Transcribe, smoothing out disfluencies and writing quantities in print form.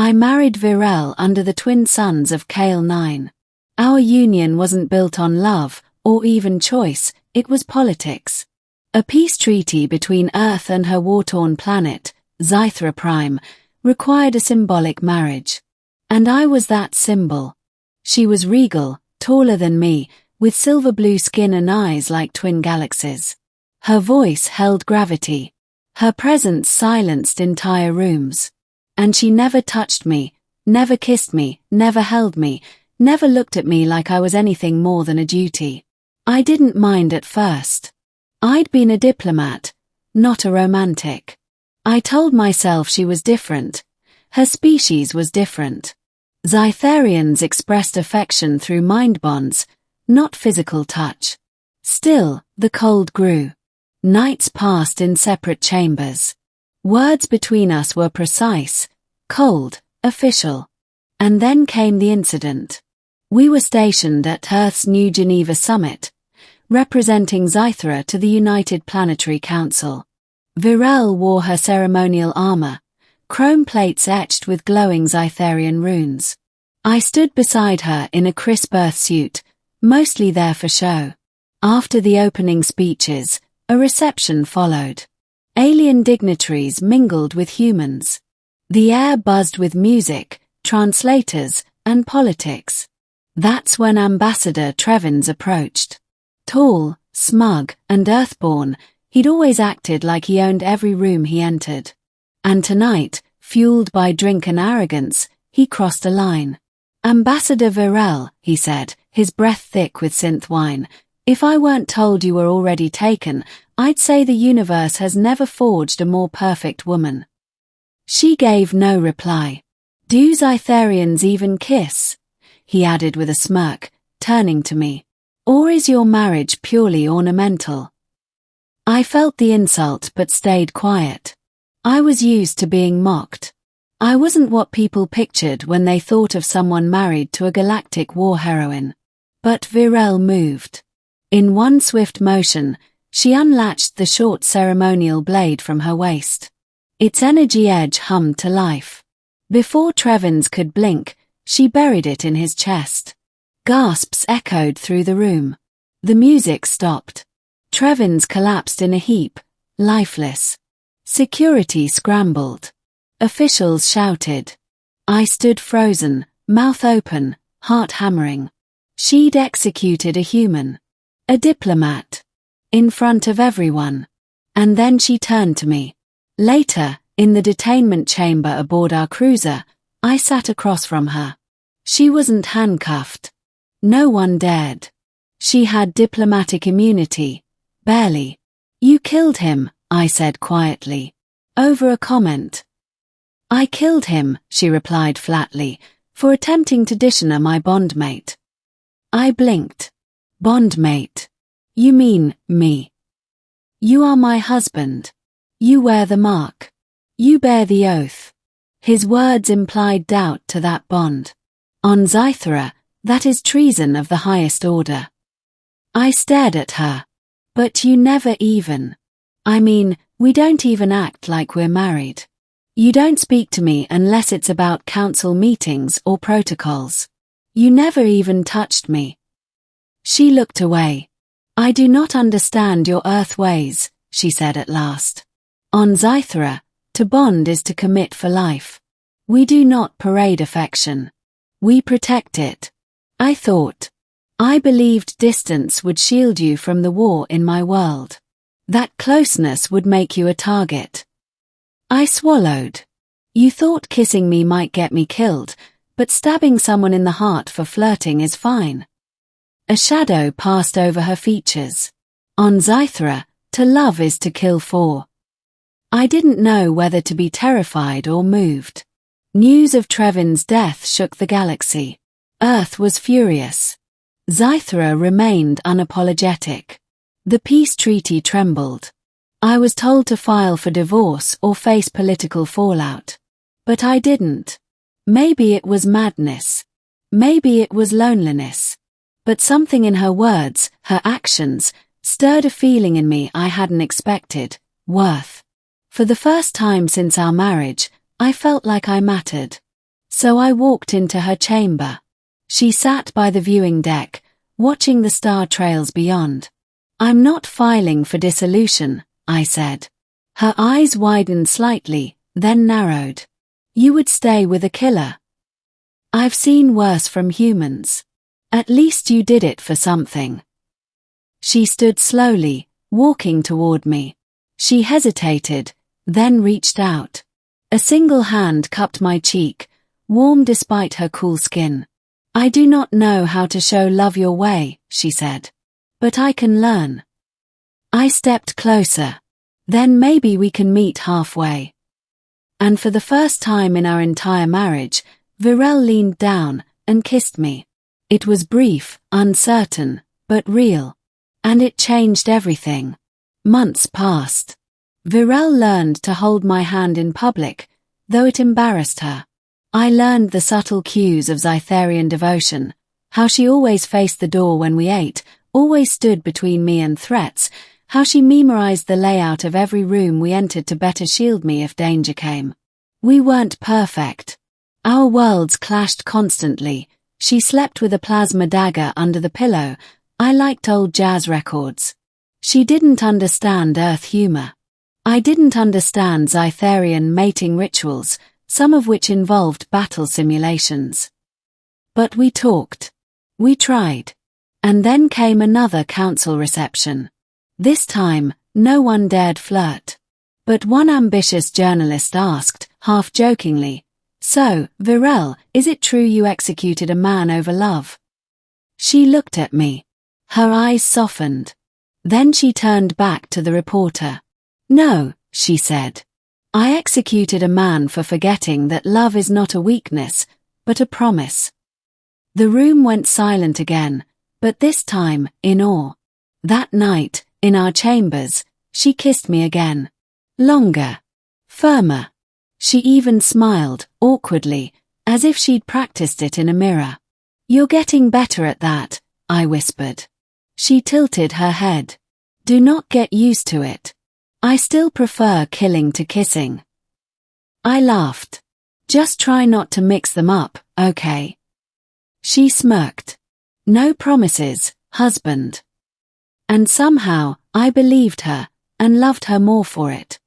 I married Virel under the twin suns of Kale 9. Our union wasn't built on love, or even choice, it was politics. A peace treaty between Earth and her war-torn planet, Zythra Prime, required a symbolic marriage. And I was that symbol. She was regal, taller than me, with silver blue skin and eyes like twin galaxies. Her voice held gravity. Her presence silenced entire rooms. And she never touched me, never kissed me, never held me, never looked at me like I was anything more than a duty. I didn't mind at first. I'd been a diplomat, not a romantic. I told myself she was different. Her species was different. Zytharians expressed affection through mind bonds, not physical touch. Still, the cold grew. Nights passed in separate chambers. Words between us were precise, cold, official. And then came the incident. We were stationed at Earth's New Geneva Summit, representing Zythra to the United Planetary Council. Virel wore her ceremonial armor, chrome plates etched with glowing Zytharian runes. I stood beside her in a crisp Earth suit, mostly there for show. After the opening speeches, a reception followed. Alien dignitaries mingled with humans. The air buzzed with music, translators, and politics. That's when Ambassador Trevins approached. Tall, smug, and earthborn, he'd always acted like he owned every room he entered. And tonight, fueled by drink and arrogance, he crossed a line. "Ambassador Virel," he said, his breath thick with synth wine, "if I weren't told you were already taken, I'd say the universe has never forged a more perfect woman." She gave no reply. "Do Zytharians even kiss?" he added with a smirk, turning to me. "Or is your marriage purely ornamental?" I felt the insult but stayed quiet. I was used to being mocked. I wasn't what people pictured when they thought of someone married to a galactic war heroine. But Virel moved. In one swift motion, she unlatched the short ceremonial blade from her waist. Its energy edge hummed to life. Before Trevins could blink, she buried it in his chest. Gasps echoed through the room. The music stopped. Trevins collapsed in a heap, lifeless. Security scrambled. Officials shouted. I stood frozen, mouth open, heart hammering. She'd executed a human. A diplomat. In front of everyone. And then she turned to me. Later, in the detainment chamber aboard our cruiser, I sat across from her. She wasn't handcuffed. No one dared. She had diplomatic immunity. Barely. "You killed him," I said quietly. Over a comment. "I killed him," she replied flatly, "for attempting to dishonor my bondmate." I blinked. "Bondmate? You mean me? You are my husband. You wear the mark. You bear the oath." His words implied doubt to that bond. On Zythra, that is treason of the highest order. I stared at her. "But you never even. I mean, we don't even act like we're married. You don't speak to me unless it's about council meetings or protocols. You never even touched me." She looked away. "I do not understand your earth ways," she said at last. "On Zythra, to bond is to commit for life. We do not parade affection. We protect it." I thought. I believed distance would shield you from the war in my world. That closeness would make you a target. I swallowed. "You thought kissing me might get me killed, but stabbing someone in the heart for flirting is fine." A shadow passed over her features. On Zythra, to love is to kill for. I didn't know whether to be terrified or moved. News of Trevin's death shook the galaxy. Earth was furious. Zythra remained unapologetic. The peace treaty trembled. I was told to file for divorce or face political fallout. But I didn't. Maybe it was madness. Maybe it was loneliness. But something in her words, her actions, stirred a feeling in me I hadn't expected: worth. For the first time since our marriage, I felt like I mattered. So I walked into her chamber. She sat by the viewing deck, watching the star trails beyond. "I'm not filing for dissolution," I said. Her eyes widened slightly, then narrowed. "You would stay with a killer?" "I've seen worse from humans. At least you did it for something." She stood slowly, walking toward me. She hesitated, then reached out. A single hand cupped my cheek, warm despite her cool skin. "I do not know how to show love your way," she said. "But I can learn." I stepped closer. "Then maybe we can meet halfway." And for the first time in our entire marriage, Virel leaned down and kissed me. It was brief, uncertain, but real. And it changed everything. Months passed. Virel learned to hold my hand in public, though it embarrassed her. I learned the subtle cues of Zytharian devotion, how she always faced the door when we ate, always stood between me and threats, how she memorized the layout of every room we entered to better shield me if danger came. We weren't perfect. Our worlds clashed constantly. She slept with a plasma dagger under the pillow. I liked old jazz records. She didn't understand Earth humor. I didn't understand Zytharian mating rituals, some of which involved battle simulations. But we talked. We tried. And then came another council reception. This time, no one dared flirt. But one ambitious journalist asked, half jokingly, "So, Virel, is it true you executed a man over love?" She looked at me. Her eyes softened. Then she turned back to the reporter. "No," she said. "I executed a man for forgetting that love is not a weakness, but a promise." The room went silent again, but this time, in awe. That night, in our chambers, she kissed me again. Longer. Firmer. She even smiled, awkwardly, as if she'd practiced it in a mirror. "You're getting better at that," I whispered. She tilted her head. "Do not get used to it. I still prefer killing to kissing." I laughed. "Just try not to mix them up, okay?" She smirked. "No promises, husband." And somehow, I believed her, and loved her more for it.